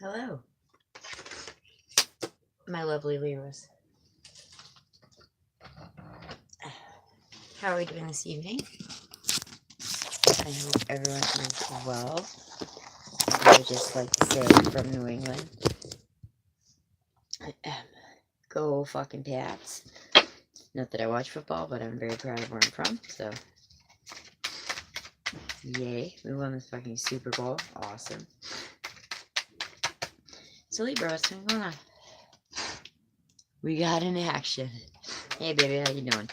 Hello, my lovely Libras. How are we doing this evening? I hope everyone is well. I would just like to say from New England, go fucking Pats. Not that I watch football, but I'm very proud of where I'm from, so yay, we won this fucking Super Bowl. Awesome. So Libra, what's been going on? We got in action. Hey baby, how you doing?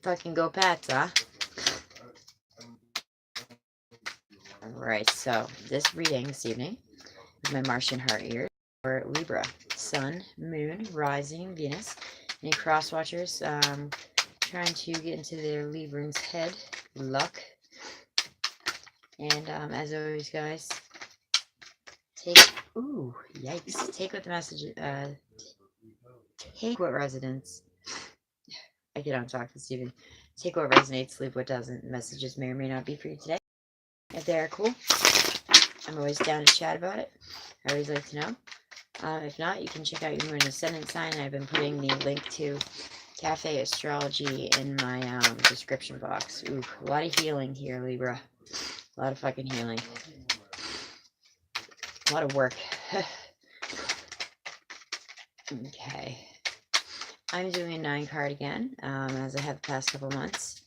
Fucking go Pats, huh? Alright, so this reading this evening is my Martian heart ears for Libra. Sun, Moon, Rising, Venus. Any cross watchers trying to get into their Librans' head? Luck. And as always, guys, take what the message take what resonance. I cannot talk this evening. Take what resonates, leave what doesn't. Messages may or may not be for you today. If they are cool, I'm always down to chat about it. I always like to know. If not, you can check out your moon ascendant sign. I've been putting the link to Cafe Astrology in my description box. Ooh, a lot of healing here, Libra. A lot of fucking healing. A lot of work. Okay. I'm doing a 9 card again, as I have the past couple months.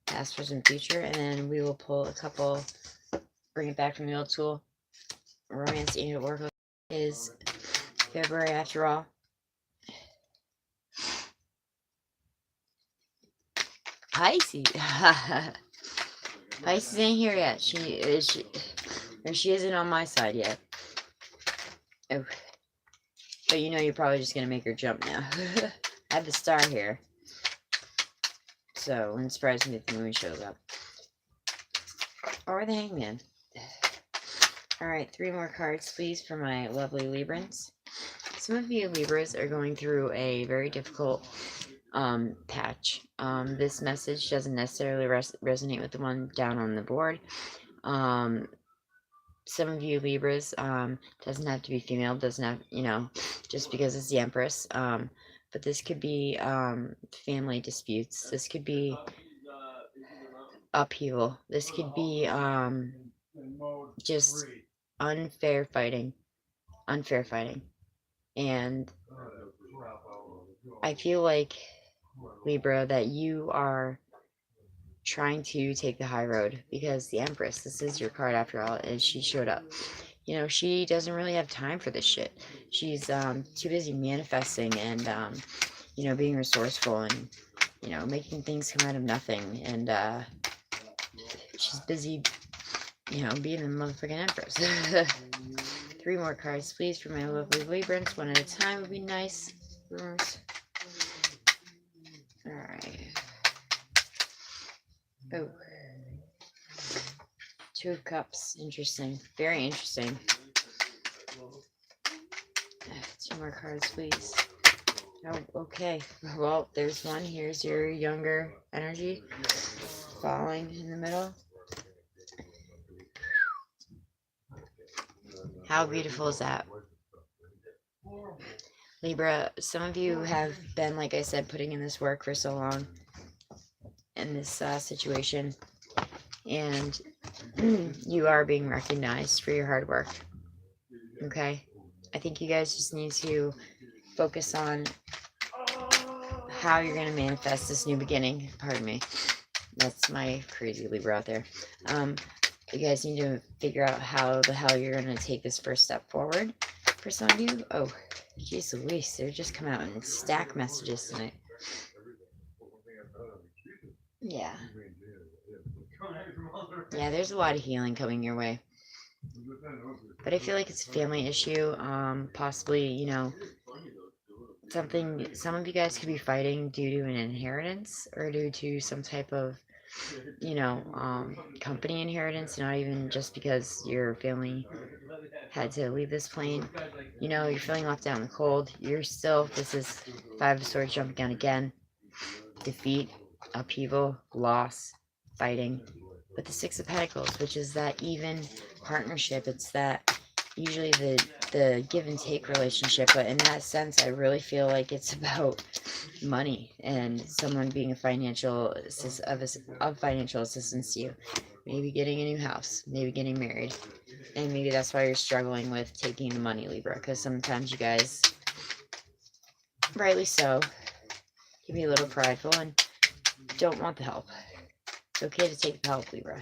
Past, present, future. And then we will pull a couple, bring it back from the old school. Romance Angel Oracle is February after all. Pisces. Pisces ain't here yet. She isn't on my side yet. Oh. But you know you're probably just going to make her jump now. I have the star here. So, wouldn't surprise me if the moon shows up. Or the hangman. Alright, 3 more cards, please, for my lovely Librans. Some of you Libras are going through a very difficult patch. This message doesn't necessarily resonate with the one down on the board. Some of you Libras, doesn't have to be female, doesn't have, just because it's the Empress. But this could be family disputes. This could be upheaval. This could be just unfair fighting. And I feel like, Libra, that you are trying to take the high road, because the Empress, this is your card after all, and she showed up. She doesn't really have time for this shit. She's too busy manifesting and being resourceful and making things come out of nothing, and she's busy being the motherfucking Empress. 3 more cards, please, for my lovely Librans. 1 at a time would be nice. Alright. Oh. 2 of Cups. Interesting. Very interesting. 2 more cards, please. Oh, okay. Well, there's one. Here's your younger energy. Falling in the middle. How beautiful is that? Libra, some of you have been, like I said, putting in this work for so long in this situation, and you are being recognized for your hard work. Okay? I think you guys just need to focus on how you're going to manifest this new beginning. Pardon me. That's my crazy Libra out there. You guys need to figure out how the hell you're going to take this first step forward. For some of you, oh, jeez Louise, they're just come out and stack messages tonight. Yeah. Yeah, there's a lot of healing coming your way. But I feel like it's a family issue. Possibly, something, some of you guys could be fighting due to an inheritance or due to some type of, company inheritance, not even just because your family had to leave this plane. You're feeling left out in the cold. This is 5 of Swords jumping out again. Defeat, upheaval, loss, fighting. But the Six of Pentacles, which is that even partnership, it's that usually the give and take relationship, but in that sense, I really feel like it's about money and someone being a financial financial assistance to you. Maybe getting a new house, maybe getting married, and maybe that's why you're struggling with taking the money, Libra, because sometimes you guys, rightly so, can be a little prideful and don't want the help. It's okay to take the help, Libra.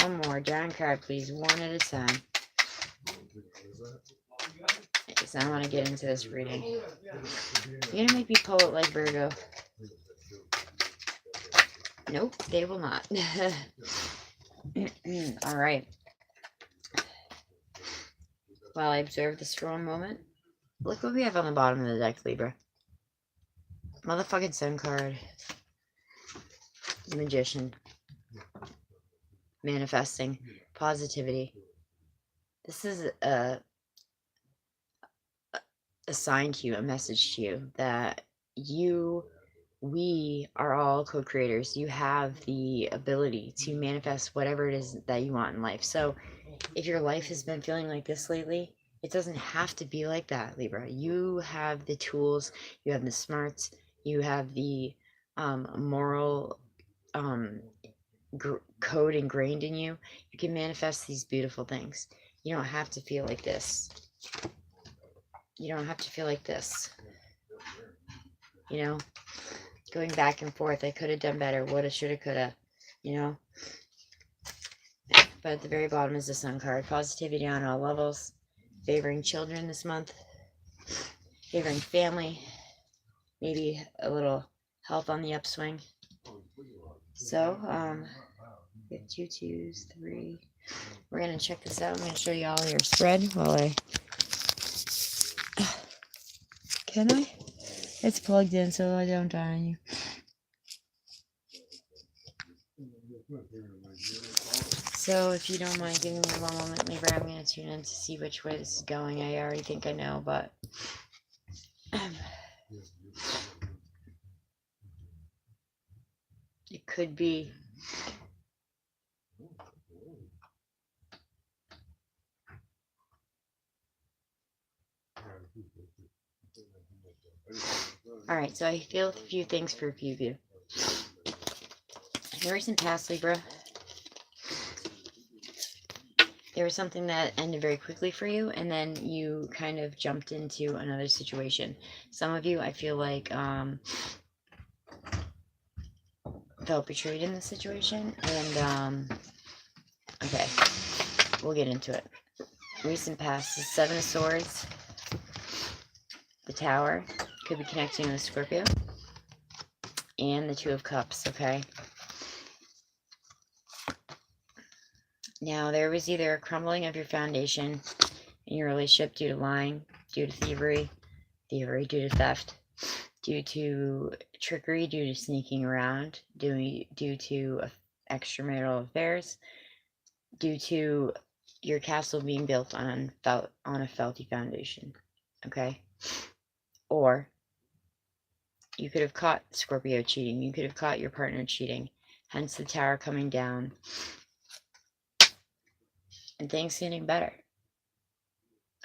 One more, Giant card, please, one at a time. Because I want to get into this reading. You're going to make me pull it like Virgo. Nope, they will not. Alright. While I observe this for one moment, look what we have on the bottom of the deck, Libra. Motherfucking Sun card. Magician. Manifesting. Positivity. This is a sign to you, a message to you, that we are all co-creators. You have the ability to manifest whatever it is that you want in life. So if your life has been feeling like this lately, it doesn't have to be like that, Libra. You have the tools, you have the smarts, you have the moral code ingrained in you. You can manifest these beautiful things. You don't have to feel like this. You don't have to feel like this. You know, going back and forth. I could have done better. Woulda, shoulda, coulda. You know. But at the very bottom is the Sun card. Positivity on all levels. Favoring children this month. Favoring family. Maybe a little health on the upswing. So, we have 2 2s, 3. We're going to check this out. I'm going to show you all your spread while I... Can I? It's plugged in so I don't die on you. So if you don't mind giving me one moment, Libra, I'm going to tune in to see which way this is going. I already think I know, but... it could be... Alright, so I feel a few things for a few of you. In the recent past, Libra, there was something that ended very quickly for you, and then you kind of jumped into another situation. Some of you, I feel like, felt betrayed in this situation, and, okay, we'll get into it. Recent past, the 7 of Swords, the Tower, could be connecting with Scorpio, and the 2 of Cups, okay? Now, there was either a crumbling of your foundation in your relationship due to lying, due to thievery, due to theft, due to trickery, due to sneaking around, due to extramarital affairs, due to your castle being built on a faulty foundation, okay? Or you could have caught Scorpio cheating. You could have caught your partner cheating. Hence the Tower coming down. And things getting better.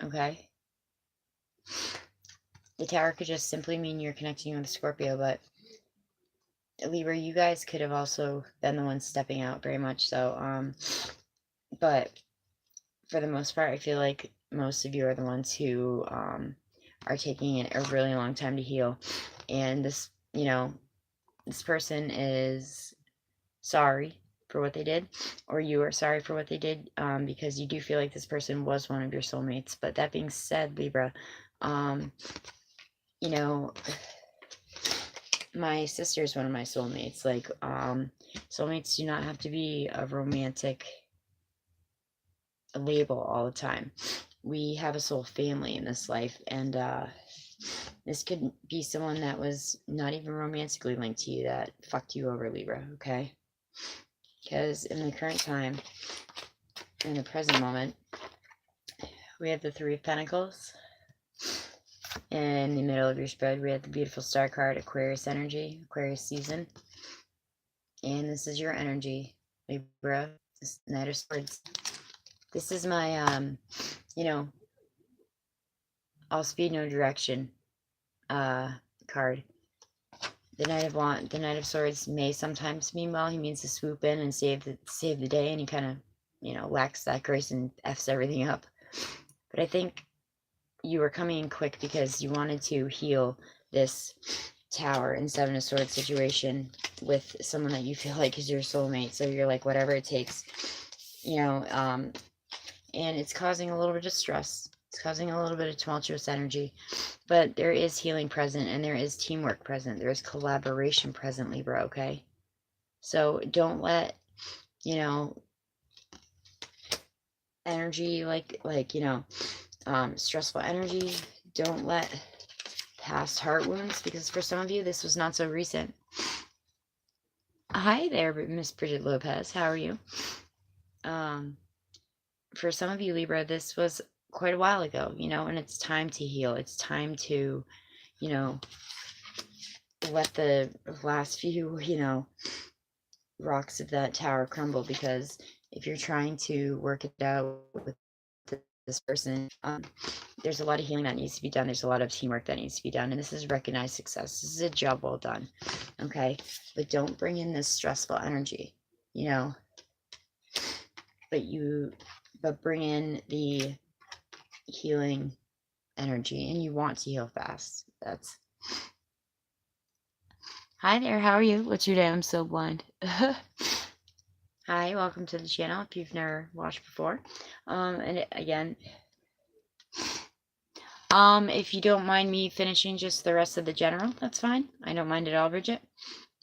Okay? The Tower could just simply mean you're connecting with Scorpio, but Libra, you guys could have also been the ones stepping out, very much so. But for the most part, I feel like most of you are the ones who are taking it a really long time to heal. And this, you know, this person is sorry for what they did, or you are sorry for what they did, because you do feel like this person was one of your soulmates. But that being said, Libra, you know, my sister is one of my soulmates. Like, soulmates do not have to be a romantic label all the time. We have a soul family in this life, and this could be someone that was not even romantically linked to you that fucked you over, Libra, okay? Because in the current time, in the present moment, we have the 3 of Pentacles. In the middle of your spread, we have the beautiful star card, Aquarius energy, Aquarius season. And this is your energy. Libra, this Knight of Swords. This is my, you know, all speed, no direction card. The Knight of Swords may sometimes mean well. He means to swoop in and save the day, and he kind of, you know, lacks that grace and F's everything up. But I think you were coming in quick because you wanted to heal this Tower and Seven of Swords situation with someone that you feel like is your soulmate. So you're like, whatever it takes, you know, and it's causing a little bit of stress. It's causing a little bit of tumultuous energy, but there is healing present and there is teamwork present. There is collaboration present, Libra, okay? So don't let, you know, energy like, you know, stressful energy, don't let past heart wounds, because for some of you, this was not so recent. Hi there, Miss Bridget Lopez. How are you? For some of you, Libra, this was quite a while ago, you know, and it's time to heal. It's time to, you know, let the last few, you know, rocks of that tower crumble, because if you're trying to work it out with this person, there's a lot of healing that needs to be done. There's a lot of teamwork that needs to be done, and this is recognized success. This is a job well done, okay? But don't bring in this stressful energy, you know, but bring in the healing energy, and you want to heal fast. That's Hi there, how are you? What's your name? I'm so blind. Hi, welcome to the channel if you've never watched before. And again, if you don't mind me finishing just the rest of the general, that's fine. I don't mind at all, Bridget.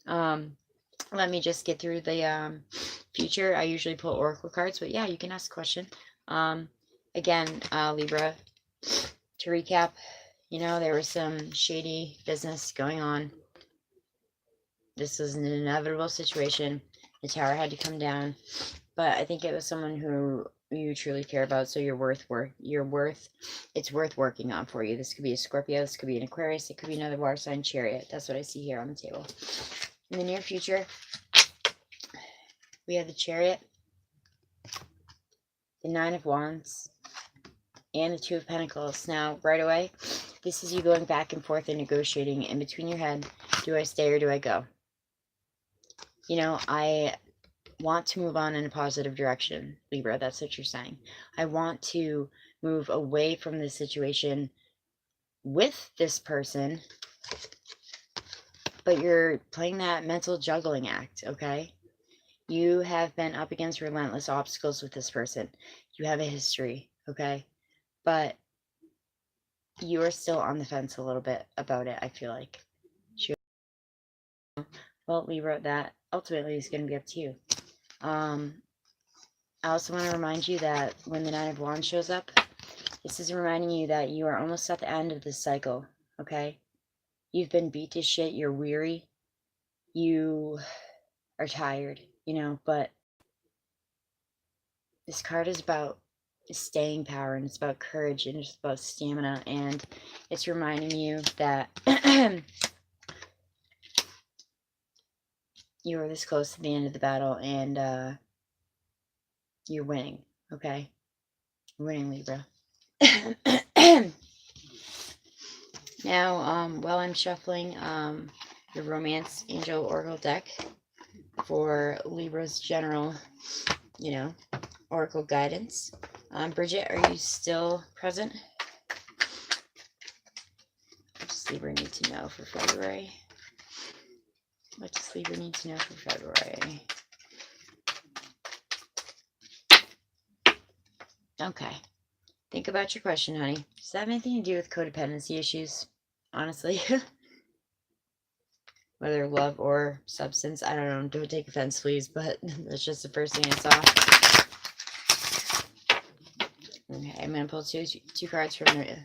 Let me just get through the future. I usually pull oracle cards, but yeah, you can ask a question. Again, Libra, to recap, you know, there was some shady business going on. This was an inevitable situation. The tower had to come down, but I think it was someone who you truly care about, so it's worth working on for you. This could be a Scorpio, this could be an Aquarius, it could be another water sign, Chariot. That's what I see here on the table. In the near future, we have the Chariot, the Nine of Wands, and the Two of Pentacles. Now, right away, this is you going back and forth and negotiating in between your head. Do I stay or do I go? You know, I want to move on in a positive direction, Libra. That's what you're saying. I want to move away from this situation with this person, but you're playing that mental juggling act, okay? You have been up against relentless obstacles with this person. You have a history, okay? But you are still on the fence a little bit about it, I feel like. Well, Libra, that ultimately is going to be up to you. I also want to remind you that when the Nine of Wands shows up, this is reminding you that you are almost at the end of this cycle, okay? You've been beat to shit, you're weary, you are tired, you know, but this card is about staying power, and it's about courage, and it's about stamina, and it's reminding you that you are this close to the end of the battle, and you're winning, okay? You're winning, Libra. Now, while I'm shuffling the Romance Angel Oracle deck for Libra's general, you know, Oracle guidance, Bridget, are you still present? What does Libra need to know for February? What does Libra need to know for February? Okay. Think about your question, honey. Does that have anything to do with codependency issues? Honestly. Whether love or substance, I don't know. Don't take offense, please, but that's just the first thing I saw. Okay, I'm going to pull two cards from the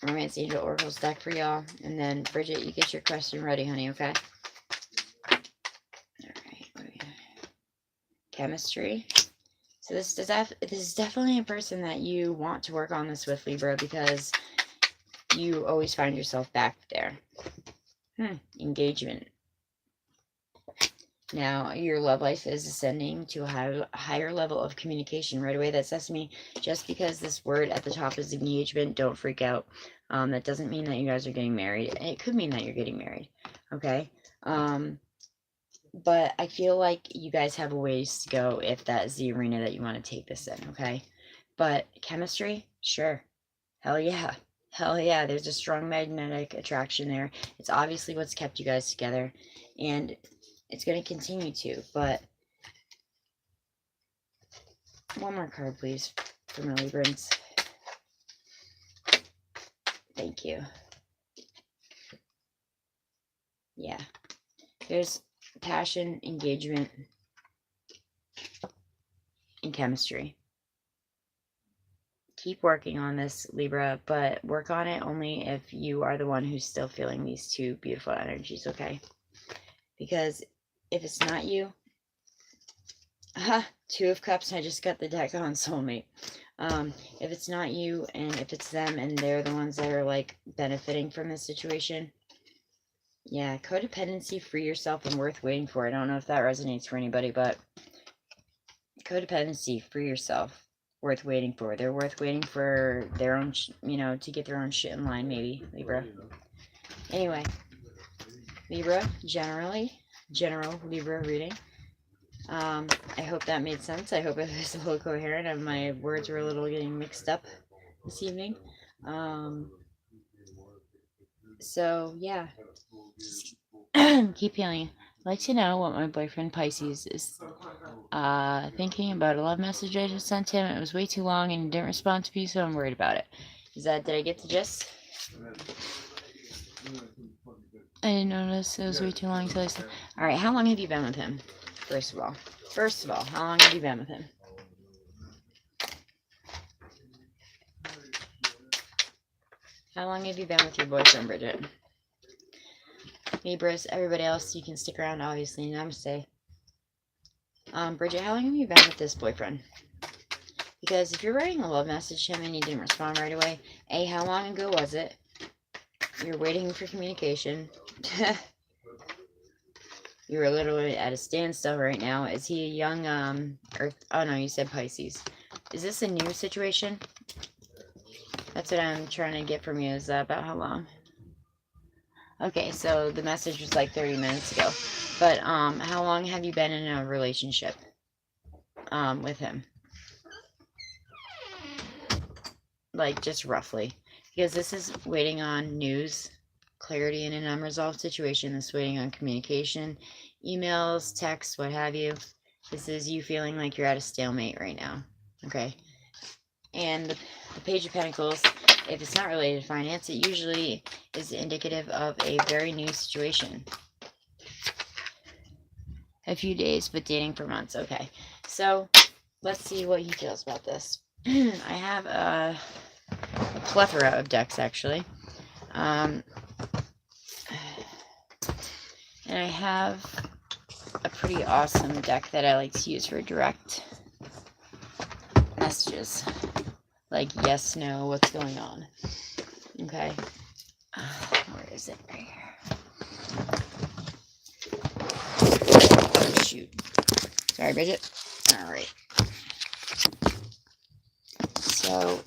Romance Angel Oracle's deck for y'all. And then, Bridget, you get your question ready, honey, okay? Alright, what do we got? Chemistry. So this is definitely a person that you want to work on this with, Libra, because you always find yourself back there. Engagement. Now, your love life is ascending to a higher level of communication. Right away, that says to me, just because this word at the top is engagement, don't freak out. That doesn't mean that you guys are getting married. It could mean that you're getting married, okay? But I feel like you guys have a ways to go if that is the arena that you want to take this in, okay? But chemistry, sure. Hell yeah. Hell yeah, there's a strong magnetic attraction there. It's obviously what's kept you guys together. And it's going to continue to, but one more card, please, for my Librans. Thank you. Yeah. There's passion, engagement, and chemistry. Keep working on this, Libra, but work on it only if you are the one who's still feeling these two beautiful energies, okay? Because if it's not you, Two of Cups, I just got the deck on Soulmate. If it's not you, and if it's them, and they're the ones that are, like, benefiting from this situation, yeah, codependency, free yourself, and worth waiting for. I don't know if that resonates for anybody, but codependency, free yourself, worth waiting for. They're worth waiting for their own, to get their own shit in line, maybe, Libra. Anyway, Libra, general Libra reading. I hope that made sense. I hope it was a little coherent, and my words were a little getting mixed up this evening. So, yeah. Keep healing. I'd like to know what my boyfriend Pisces is thinking about a love message I just sent him. It was way too long and he didn't respond to me, so I'm worried about it. Did I get the gist? I didn't notice it was way too long until I said, alright, how long have you been with him? First of all, how long have you been with him? How long have you been with your boyfriend, Bridget? Libras, everybody else, you can stick around, obviously. Namaste. Bridget, how long have you been with this boyfriend? Because if you're writing a love message to him and he didn't respond right away, A, how long ago was it? You're waiting for communication. You're literally at a standstill right now. Is he a young, Earth? Oh no, you said Pisces. Is this a new situation? That's what I'm trying to get from you. Is that about how long? Okay, so the message was like 30 minutes ago. But, how long have you been in a relationship, with him? Like, just roughly. Because this is waiting on news, clarity in an unresolved situation. This is waiting on communication, emails, texts, what have you. This is you feeling like you're at a stalemate right now. Okay? And the Page of Pentacles, if it's not related to finance, it usually is indicative of a very new situation. A few days, but dating for months. Okay, so let's see what he feels about this. I have a plethora of decks, actually. And I have a pretty awesome deck that I like to use for direct messages. Like, yes, no, what's going on? Okay. Where is it? Right here. Oh, shoot. Sorry, Bridget. Alright. So,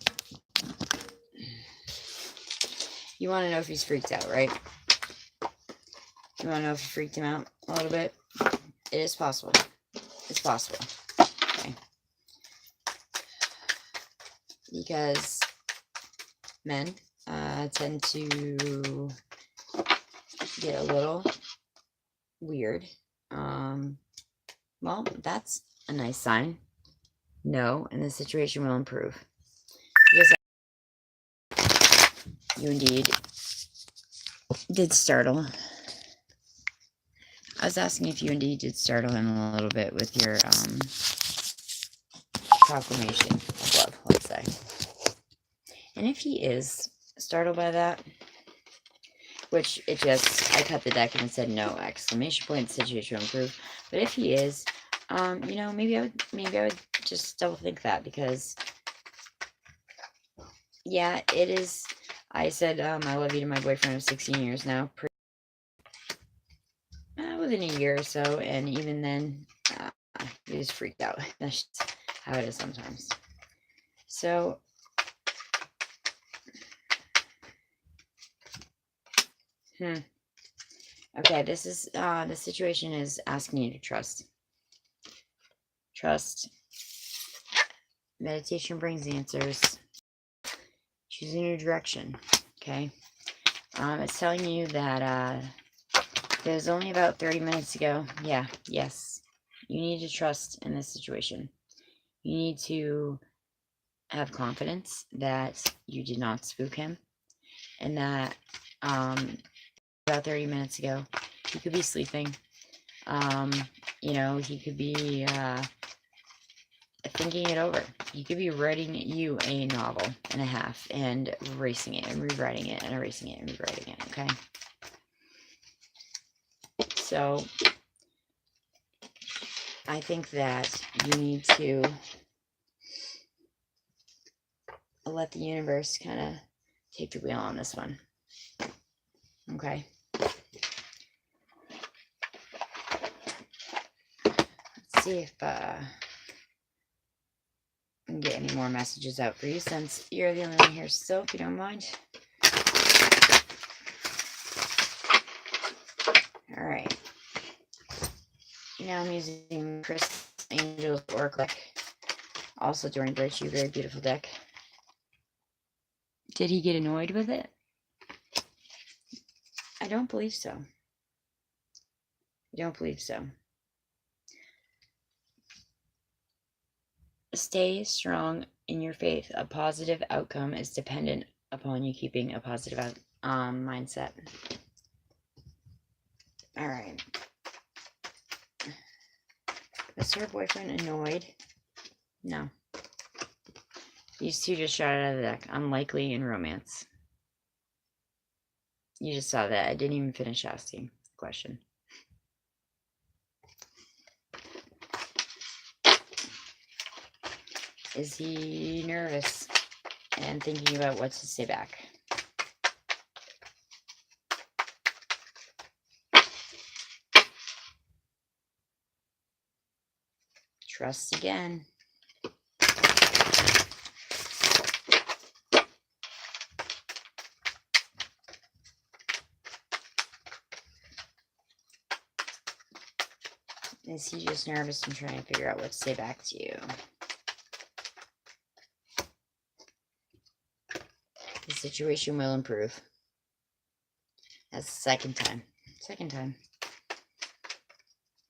you want to know if he's freaked out, right? You want to know if you freaked him out a little bit? It is possible. It's possible. Okay. Because men tend to get a little weird. Well, that's a nice sign. No, and the situation will improve. Because you indeed did startle. I was asking if you indeed did startle him a little bit with your proclamation of love, let's say. And if he is startled by that, which I cut the deck and it said no, exclamation point, situation will improve. But if he is, maybe I would just double think that, because yeah, it is. I said I love you to my boyfriend of 16 years now. within a year or so, and even then, he was freaked out. That's just how it is sometimes. So, okay, this is, the situation is asking you to trust. Trust. Meditation brings answers. Choosing your direction, okay? It's telling you that, it was only about 30 minutes ago. Yeah, yes. You need to trust in this situation. You need to have confidence that you did not spook him, and that about 30 minutes ago, he could be sleeping. You know, he could be thinking it over. He could be writing you a novel and a half and erasing it and rewriting it and erasing it and rewriting it, okay? So I think that you need to let the universe kind of take the wheel on this one. Okay. Let's see if I can get any more messages out for you, since you're the only one here still, if you don't mind. All right. Now I'm using Chris Angel's Oracle deck, also joined Virtue, very beautiful deck. Did he get annoyed with it? I don't believe so. I don't believe so. Stay strong in your faith. A positive outcome is dependent upon you keeping a positive mindset. All right. Is her boyfriend annoyed? No. These two just shot out of the deck. Unlikely in romance. You just saw that. I didn't even finish asking the question. Is he nervous and thinking about what to say back? Trust again. Is he just nervous and trying to figure out what to say back to you? The situation will improve. That's the second time. Second time.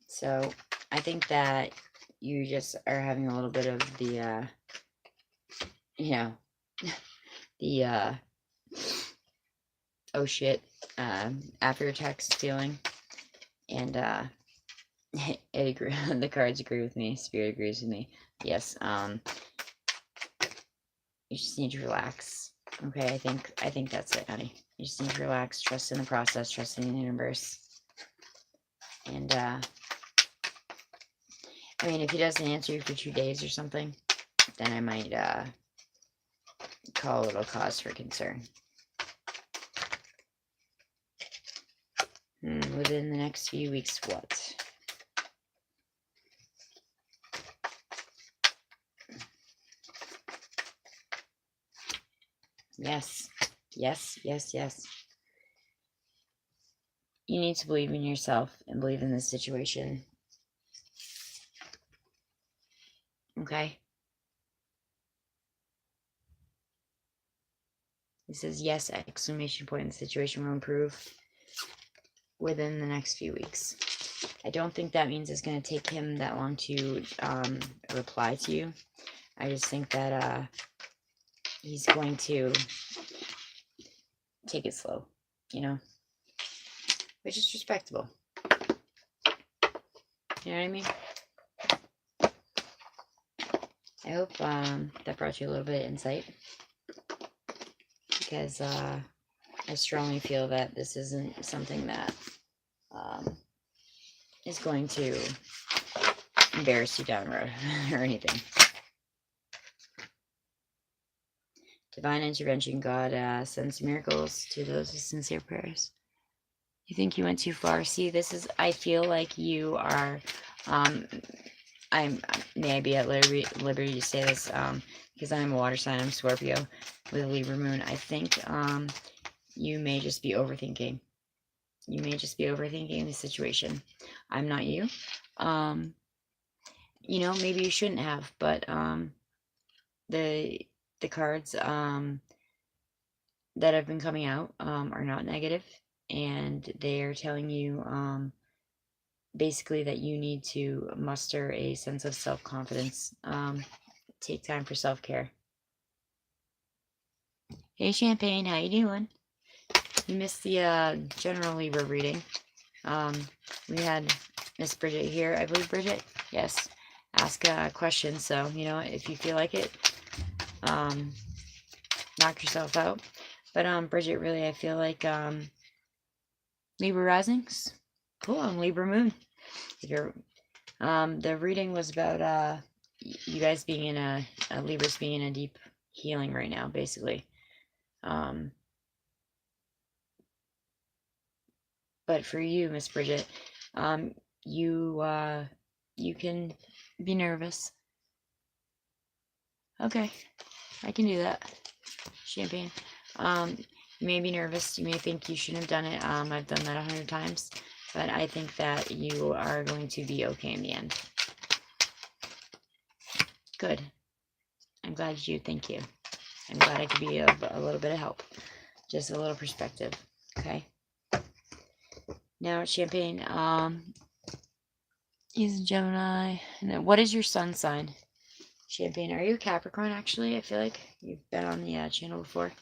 So I think that you just are having a little bit of the, you know, the, oh shit, after text feeling. And, it agree, the cards agree with me. Spirit agrees with me. Yes. You just need to relax. Okay, I think that's it, honey. You just need to relax, trust in the process, trust in the universe. And I mean, if he doesn't answer you for 2 days or something, then I might call a little cause for concern. Within the next few weeks, what? Yes. Yes, yes, yes. You need to believe in yourself and believe in this situation. Okay? It says yes, exclamation point. The situation will improve within the next few weeks. I don't think that means it's going to take him that long to reply to you. I just think that he's going to take it slow, you know? Which is respectable. You know what I mean? I hope that brought you a little bit of insight. Because I strongly feel that this isn't something that is going to embarrass you down the road or anything. Divine intervention, God sends miracles to those with sincere prayers. You think you went too far. See, this is, I feel like you are, I may be at liberty to say this, because I'm a water sign, I'm Scorpio with a Libra moon. I think, you may just be overthinking. You may just be overthinking the situation. I'm not you. You know, maybe you shouldn't have, but, the cards, that have been coming out, are not negative, and they are telling you, basically that you need to muster a sense of self-confidence. Take time for self-care. Hey Champagne, how you doing? You missed the general Libra reading. We had Miss Bridget here, I believe. Bridget, yes, ask a question. So you know, if you feel like it, knock yourself out. But Bridget, really, I feel like Libra risings. Cool. I'm Libra moon. If you're, the reading was about you guys being in a Libras being in a deep healing right now, basically. But for you, Miss Bridget, you can be nervous. Okay, I can do that. Champagne. You may be nervous. You may think you shouldn't have done it. I've done that 100 times. But I think that you are going to be okay in the end. Good. I'm glad you. Thank you. I'm glad I could be of a little bit of help. Just a little perspective. Okay. Now, Champagne. He's a Gemini. And then what is your sun sign? Champagne. Are you a Capricorn, actually? I feel like you've been on the channel before.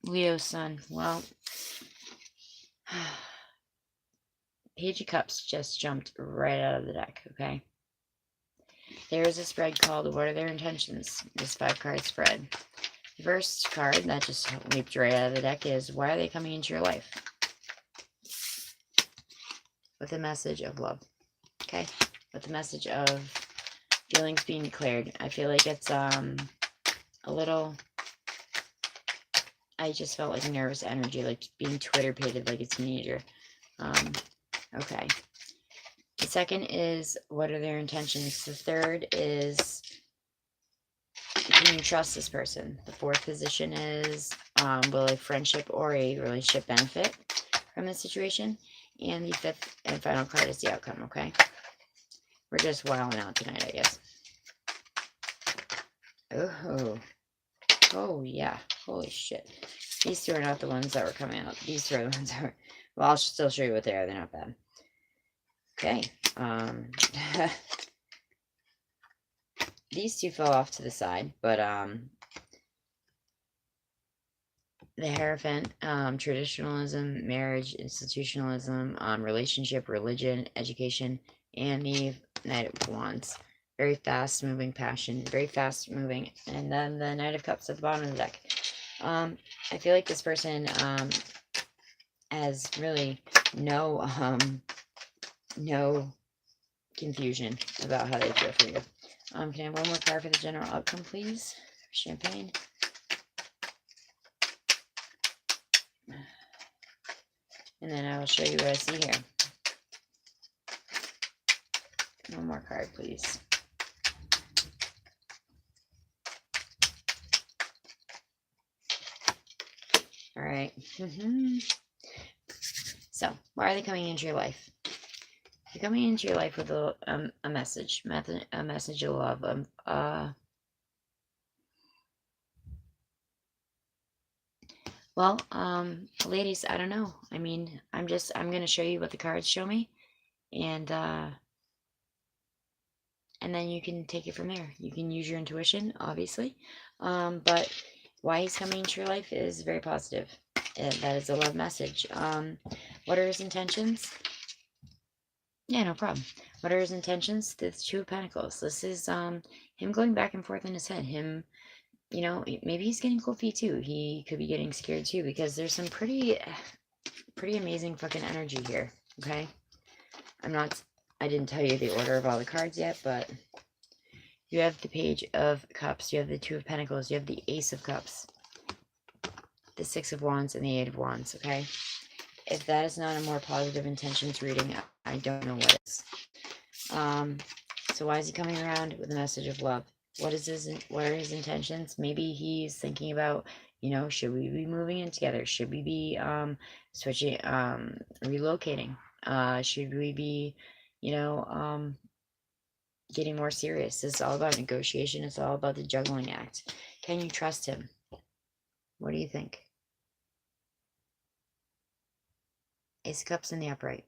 Leo sun. Well, Page of Cups just jumped right out of the deck, okay? There's a spread called What Are Their Intentions? This 5-card spread. The first card that just leaped right out of the deck is Why Are They Coming Into Your Life? With a message of love, okay? With the message of feelings being declared. I feel like it's a little... I just felt like nervous energy, like being Twitter-pated like a teenager. Okay. The second is, what are their intentions? The third is, can you trust this person? The fourth position is, will a friendship or a relationship benefit from this situation? And the fifth and final card is the outcome, okay? We're just wilding out tonight, I guess. Oh. Oh, yeah. Holy shit. These two are not the ones that were coming out. These two are the ones that were... Well, I'll still show you what they are. They're not bad. Okay. These two fell off to the side, but the Hierophant, traditionalism, marriage, institutionalism, relationship, religion, education, and the Knight of Wands. Very fast moving passion, very fast moving. And then the Knight of Cups at the bottom of the deck. I feel like this person has really no confusion about how they feel for you. Can I have one more card for the general outcome, please? Champagne. And then I will show you what I see here. One more card, please. All right. So, why are they coming into your life? They're coming into your life with a message of love. Well, ladies, I don't know. I mean, I'm going to show you what the cards show me, and then you can take it from there. You can use your intuition, obviously, but why he's coming into your life is very positive. That is a love message. What are his intentions? Yeah, no problem. What are his intentions? The Two of Pentacles. This is him going back and forth in his head. Him, you know, maybe he's getting cold feet too. He could be getting scared too, because there's some pretty amazing fucking energy here, okay? I didn't tell you the order of all the cards yet, but you have the Page of Cups, you have the Two of Pentacles, you have the Ace of Cups. the Six of Wands and the Eight of Wands, okay? If that is not a more positive intentions reading, I don't know what is. So why is he coming around with a message of love? What are his intentions? Maybe he's thinking about, you know, should we be moving in together? Should we be switching, relocating? Should we be, you know, getting more serious? It's all about negotiation. It's all about the juggling act. Can you trust him? What do you think? Ace of Cups in the upright.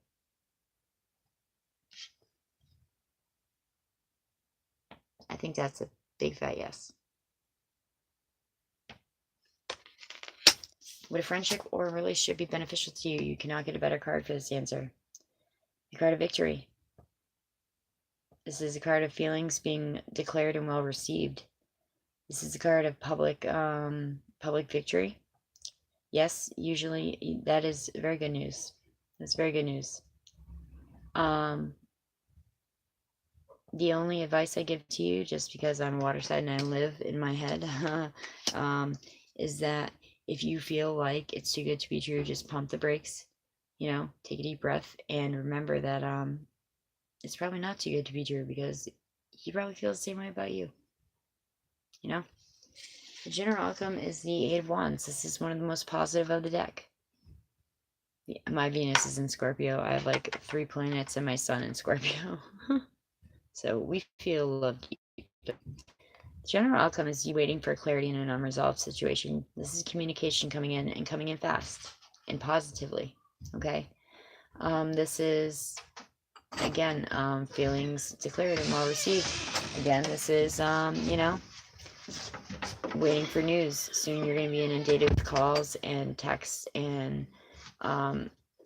I think that's a big fat yes. Would a friendship or a relationship be beneficial to you? You cannot get a better card for this answer. The card of victory. This is a card of feelings being declared and well received. This is a card of public victory. Yes, usually that is very good news. That's very good news. The only advice I give to you, just because I'm a water side and I live in my head, is that if you feel like it's too good to be true, just pump the brakes, you know, take a deep breath and remember that it's probably not too good to be true, because he probably feels the same way about you, you know. The general outcome is the Eight of Wands. This is one of the most positive of the deck. My Venus is in Scorpio. I have like 3 planets and my sun in Scorpio. So we feel loved. The general outcome is you waiting for clarity in an unresolved situation. This is communication coming in and coming in fast and positively. Okay. This is, again, feelings declared and well received. Again, this is, you know, waiting for news. Soon you're going to be inundated with calls and texts and,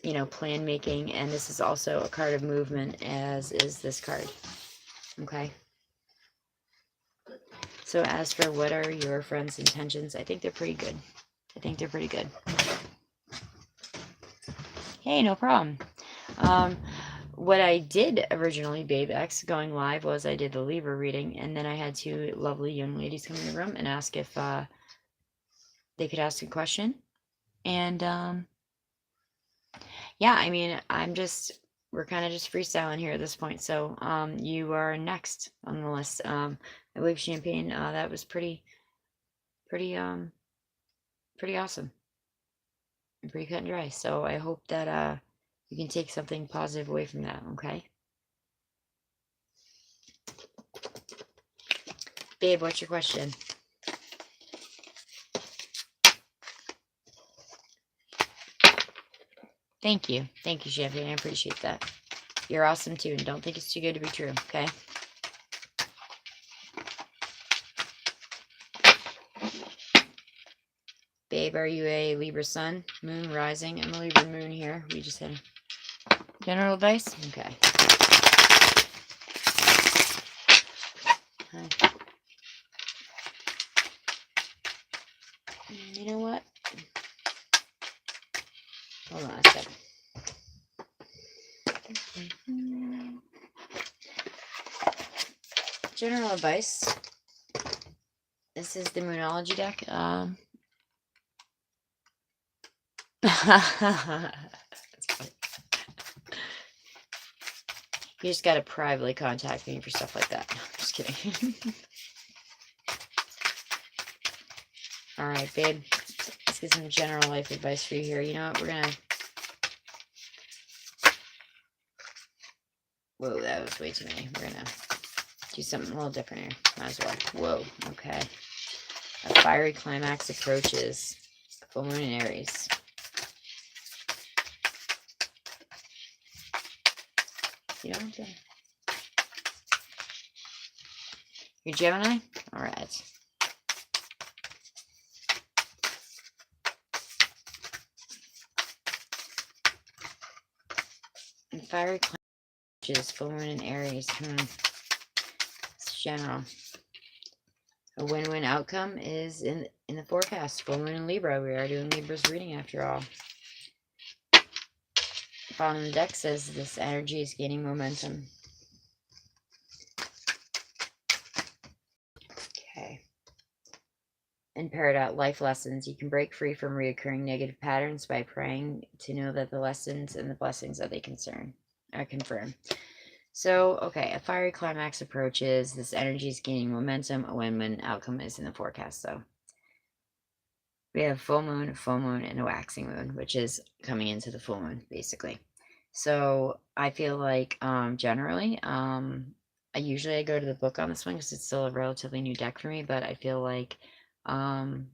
you know, plan making. And this is also a card of movement, as is this card. Okay. So as for what are your friends' intentions, I think they're pretty good. I think they're pretty good. Hey, no problem. What I did originally, Babe X, going live, was I did the Libra reading, and then I had 2 lovely young ladies come in the room and ask if they could ask a question. And yeah, I mean, we're kind of just freestyling here at this point. So you are next on the list. I believe Champagne, that was pretty awesome. And pretty cut and dry. So I hope that you can take something positive away from that, okay? Babe, what's your question? Thank you. Thank you, Champagne. I appreciate that. You're awesome too, and don't think it's too good to be true, okay? Babe, are you a Libra Sun, Moon, Rising? I'm a Libra Moon here. We just had general advice? Okay. Hi. You know what? Hold on a second. General advice. This is the Moonology deck. You just gotta privately contact me for stuff like that. Just kidding. Alright, babe. Let's get some general life advice for you here. You know what? We're gonna... Whoa, that was way too many. We're gonna do something a little different here. Might as well. Whoa, okay. A fiery climax approaches. Full moon in Aries. You don't have to... You're Gemini? Alright. And fiery climax, full moon in Aries. It's general. A win-win outcome is in the forecast. Full moon in Libra. We are doing Libra's reading after all. Bottom of the deck says this energy is gaining momentum. Okay. and paradox life lessons. You can break free from reoccurring negative patterns by praying to know that the lessons and the blessings that they confirm. So, okay, a fiery climax approaches. This energy is gaining momentum. A win-win outcome is in the forecast. So we have full moon, and a waxing moon, which is coming into the full moon, basically. So I feel like generally, I usually go to the book on this one because it's still a relatively new deck for me, but I feel like no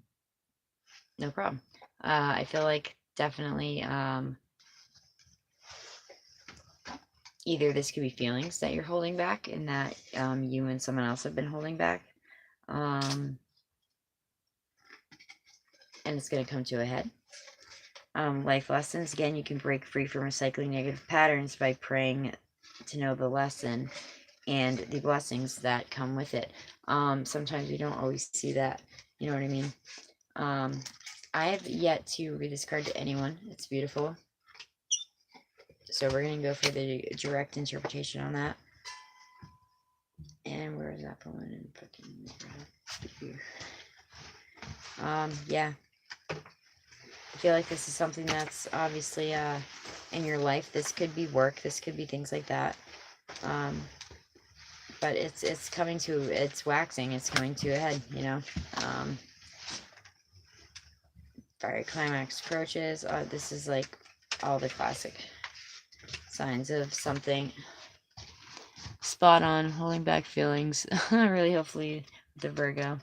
problem. I feel like definitely either this could be feelings that you're holding back and that you and someone else have been holding back. And it's going to come to a head. Life lessons. Again, you can break free from recycling negative patterns by praying to know the lesson and the blessings that come with it. Sometimes we don't always see that. You know what I mean? I have yet to read this card to anyone. It's beautiful. So we're going to go for the direct interpretation on that. And where is that for one? Yeah. I feel like this is something that's obviously in your life. This could be work. This could be things like that. But it's coming to, it's waxing. It's coming to a head, you know. Fiery climax approaches. This is like all the classic signs of something. Spot on, holding back feelings. Really, hopefully, the Virgo.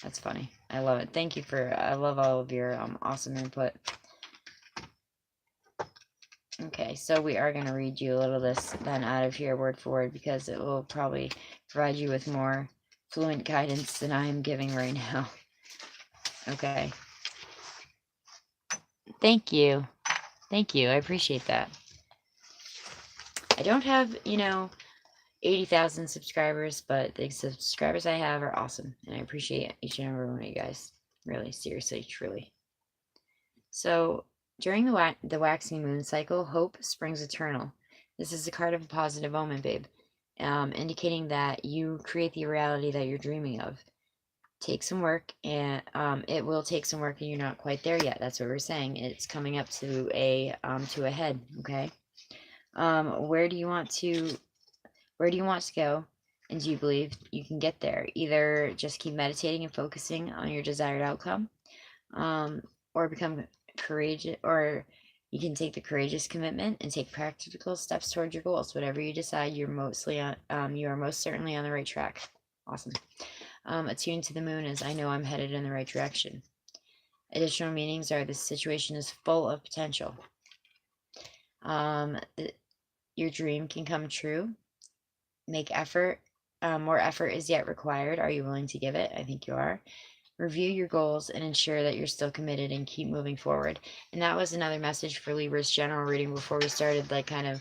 That's funny. I love it. Thank you for, I love all of your awesome input. Okay, so we are going to read you a little of this then out of here word for word because it will probably provide you with more fluent guidance than I am giving right now. Okay. Thank you. Thank you. I appreciate that. I don't have, 80,000 subscribers, but the subscribers I have are awesome, and I appreciate each and every one of you guys. Really, seriously, truly. So, during the waxing moon cycle, hope springs eternal. This is a card of a positive omen, babe, indicating that you create the reality that you're dreaming of. Take some work, and it will take some work, and you're not quite there yet. That's what we're saying. It's coming up to a head. Okay. Where do you want to go? And do you believe you can get there? Either just keep meditating and focusing on your desired outcome, or become courageous, or you can take the courageous commitment and take practical steps toward your goals. Whatever you decide, you are most certainly on the right track. Awesome. Attuned to the moon is, I know I'm headed in the right direction. Additional meanings are, this situation is full of potential. Your dream can come true. Make effort. More effort is yet required. Are you willing to give it? I think you are. Review your goals and ensure that you're still committed and keep moving forward. And that was another message for Libra's general reading before we started, like, kind of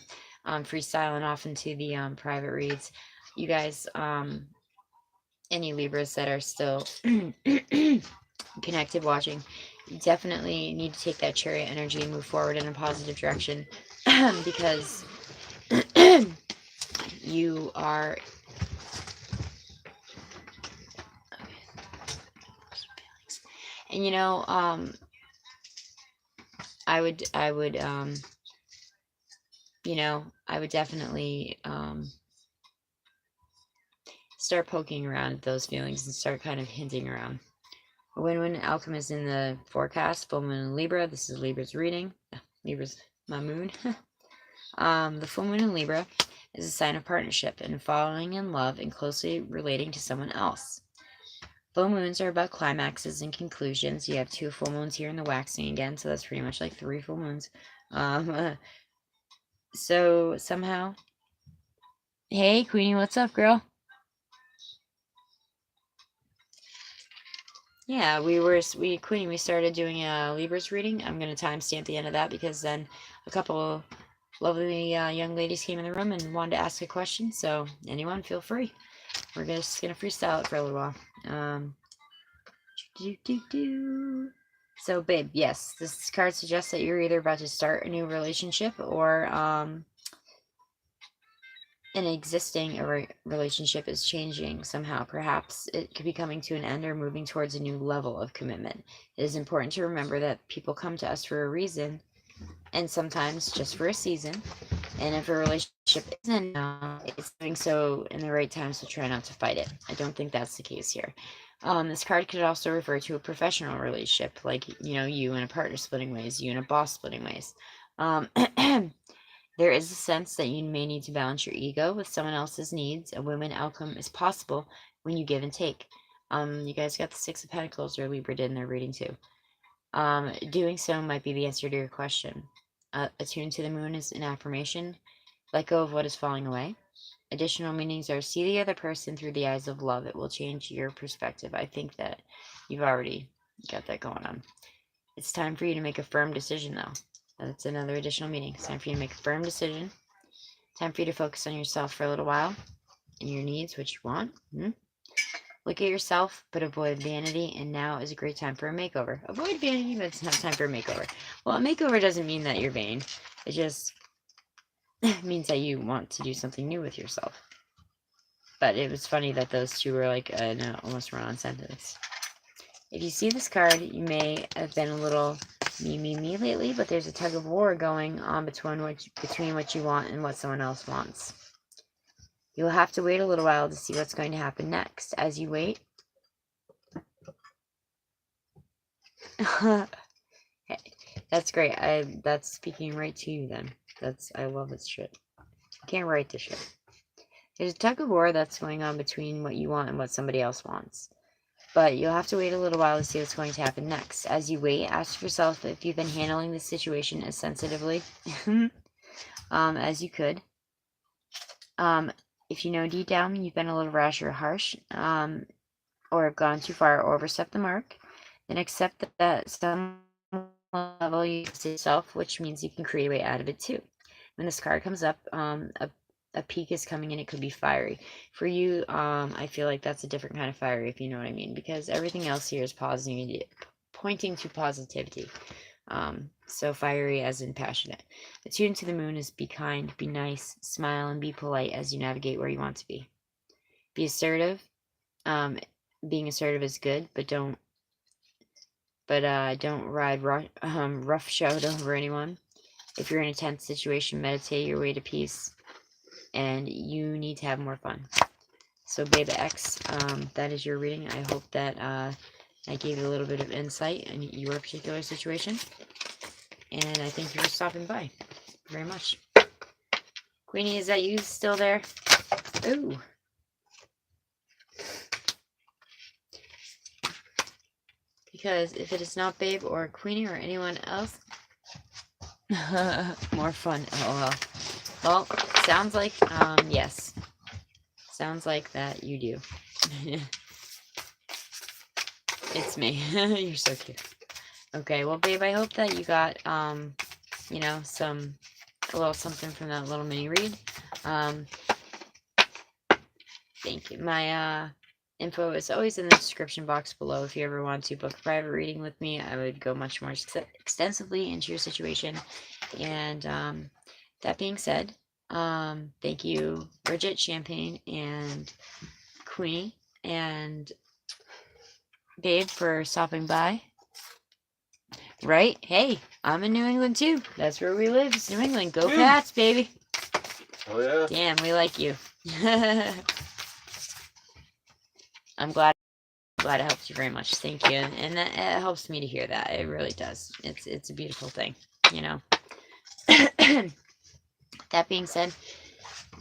freestyling off into the private reads. You guys, any Libras that are still connected watching, you definitely need to take that chariot energy and move forward in a positive direction because you are and I would definitely start poking around at those feelings and start kind of hinting around. A win-win outcome is in the forecast. Full moon in Libra. This is Libra's reading. Libra's my moon. The full moon in Libra is a sign of partnership and falling in love and closely relating to someone else. Full moons are about climaxes and conclusions. You have 2 full moons here in the waxing again, so that's pretty much like 3 full moons. So somehow, hey Queenie, what's up, girl? Yeah, Queenie, we started doing a Libra's reading. I'm gonna timestamp the end of that because then a couple lovely young ladies came in the room and wanted to ask a question. So anyone, feel free. We're just gonna freestyle it for a little while. So, babe, yes, this card suggests that you're either about to start a new relationship or an existing relationship is changing somehow. Perhaps it could be coming to an end or moving towards a new level of commitment. It is important to remember that people come to us for a reason, and sometimes just for a season. And if a relationship isn't now, it's doing so in the right time, so try not to fight it. I don't think that's the case here. This card could also refer to a professional relationship, like, you and a partner splitting ways, you and a boss splitting ways. There is a sense that you may need to balance your ego with someone else's needs. A win-win outcome is possible when you give and take. You guys got the Six of Pentacles, or Libra did in their reading too. Doing so might be the answer to your question. Attuned to the moon is an affirmation. Let go of what is falling away. Additional meanings are see the other person through the eyes of love. It will change your perspective. I think that you've already got that going on. It's time for you to make a firm decision, though. That's another additional meaning. It's time for you to make a firm decision. Time for you to focus on yourself for a little while and your needs, what you want. Look at yourself, but avoid vanity, and now is a great time for a makeover. Avoid vanity, but it's not time for a makeover. Well, a makeover doesn't mean that you're vain. It just means that you want to do something new with yourself. But it was funny that those two were like an almost run-on sentence. If you see this card, you may have been a little me lately, but there's a tug of war going on between what you want and what someone else wants. You'll have to wait a little while to see what's going to happen next. As you wait, that's great. That's speaking right to you then. I love this shit. I can't write this shit. There's a tug of war that's going on between what you want and what somebody else wants. But you'll have to wait a little while to see what's going to happen next. As you wait, ask yourself if you've been handling this situation as sensitively as you could. If you know deep down you've been a little rash or harsh, or have gone too far or overstepped the mark, then accept that some level you see yourself, which means you can create a way out of it too. When this card comes up, a peak is coming in. It could be fiery. For you, I feel like that's a different kind of fiery, if you know what I mean, because everything else here is pointing to positivity. So fiery as in passionate. Attuned to the moon is be kind, be nice, smile, and be polite as you navigate where you want to be. Be assertive. Being assertive is good, but don't ride roughshod over anyone. If you're in a tense situation, meditate your way to peace, and you need to have more fun. So, Beta X, that is your reading. I hope that I gave you a little bit of insight in your particular situation. And I thank you for stopping by very much. Queenie, is that you still there? Ooh. Because if it is not Babe or Queenie or anyone else, more fun, lol. Well, sounds like, yes. Sounds like that you do. It's me. You're so cute. Okay, well, Babe, I hope that you got, a little something from that little mini read. Thank you. My, info is always in the description box below. If you ever want to book a private reading with me, I would go much more extensively into your situation. And that being said, thank you, Bridget, Champagne, and Queenie, and Babe for stopping by. Right? Hey, I'm in New England too. That's where we live. It's New England. Go Pats, baby. Oh yeah. Damn, we like you. I'm glad it helped you very much. Thank you. And that it helps me to hear that. It really does. It's a beautiful thing, That being said,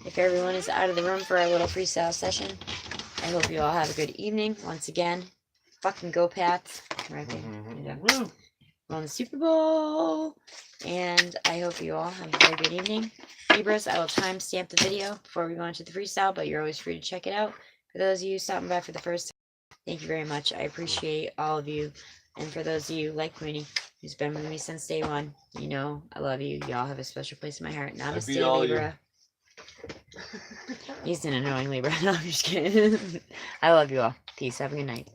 if everyone is out of the room for our little freestyle session, I hope you all have a good evening. Once again, fucking go Pats. Right there. Woo! We're on the Super Bowl. And I hope you all have a very good evening. Libras, I will timestamp the video before we go into the freestyle, but you're always free to check it out. For those of you stopping by for the first time, thank you very much. I appreciate all of you. And for those of you, like Queenie, who's been with me since day one, I love you. Y'all have a special place in my heart. Namaste, Libra. He's an annoying Libra. No, I'm just kidding. I love you all. Peace. Have a good night.